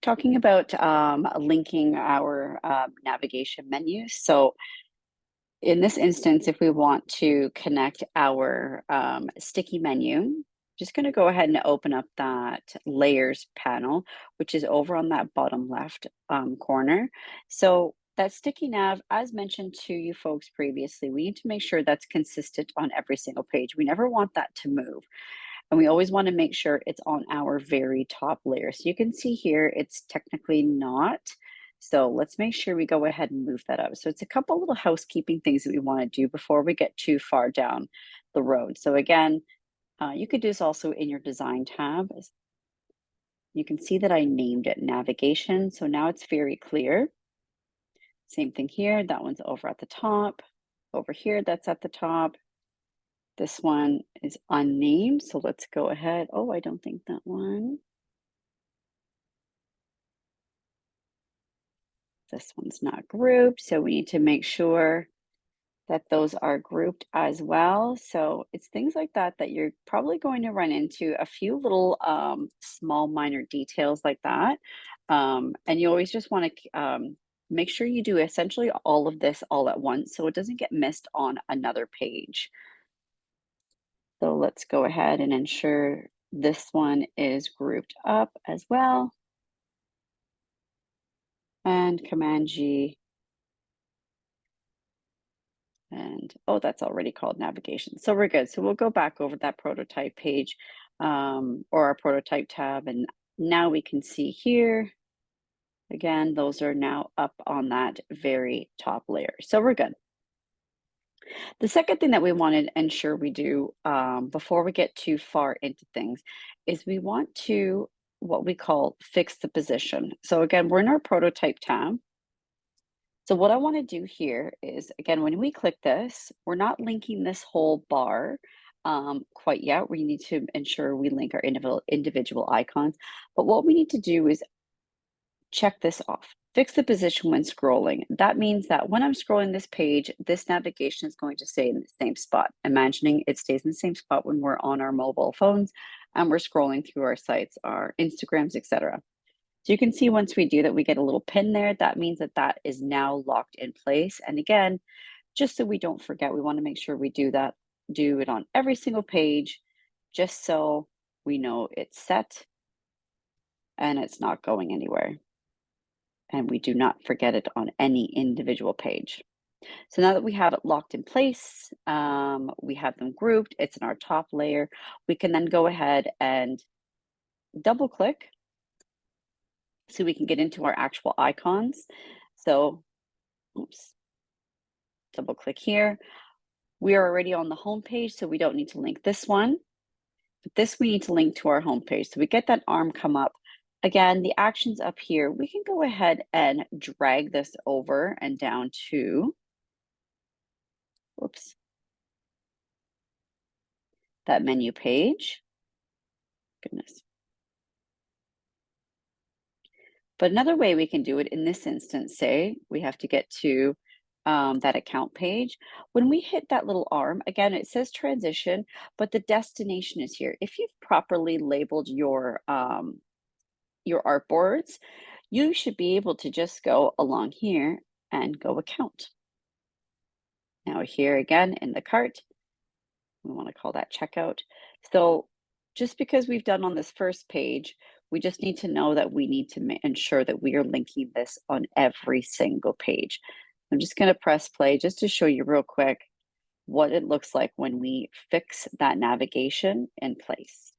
talking about linking our navigation menus. So in this instance, if we want to connect our sticky menu, just going to go ahead and open up that layers panel, which is over on that bottom left corner. So that sticky nav, as mentioned to you folks previously, we need to make sure that's consistent on every single page. We never want that to move. And we always want to make sure it's on our very top layer. So you can see here, it's technically not. So let's make sure we go ahead and move that up. So it's a couple little housekeeping things that we want to do before we get too far down the road. So again, you could do this also in your design tab. You can see that I named it navigation. So now it's very clear. Same thing here. That one's over at the top. Over here, that's at the top. This one is unnamed, so let's go ahead. Oh, I don't think that one. This one's not grouped, so we need to make sure that those are grouped as well. So it's things like that that you're probably going to run into a few little small minor details like that. And you always just want to make sure you do essentially all of this all at once so it doesn't get missed on another page. So let's go ahead and ensure this one is grouped up as well. And Command G. And oh, that's already called navigation. So we're good. So we'll go back over that prototype page or our prototype tab. And now we can see here, again, those are now up on that very top layer. So we're good. The second thing that we want to ensure we do before we get too far into things is we want to what we call fix the position. So again, we're in our prototype tab. So what I want to do here is, again, when we click this, we're not linking this whole bar quite yet. We need to ensure we link our individual icons. But what we need to do is check this off. Fix the position when scrolling. That means that when I'm scrolling this page, this navigation is going to stay in the same spot. Imagining it stays in the same spot when we're on our mobile phones and we're scrolling through our sites, our Instagrams, etc. So you can see once we do that, we get a little pin there. That means that that is now locked in place. And again, just so we don't forget, we want to make sure we do it on every single page, just so we know it's set and it's not going anywhere. And we do not forget it on any individual page. So now that we have it locked in place, we have them grouped, it's in our top layer, we can then go ahead and double click so we can get into our actual icons. So, oops, double click here. We are already on the home page, so we don't need to link this one. But this we need to link to our home page. So we get that arm come up. Again, the actions up here, we can go ahead and drag this over and down to, whoops, that menu page. Goodness. But another way we can do it in this instance, say we have to get to that account page. When we hit that little arm, again, it says transition, but the destination is here. If you've properly labeled your artboards, you should be able to just go along here and go account. Now here again in the cart, we want to call that checkout. So just because we've done on this first page, we just need to know that we need to ensure that we are linking this on every single page. I'm just going to press play just to show you real quick what it looks like when we fix that navigation in place.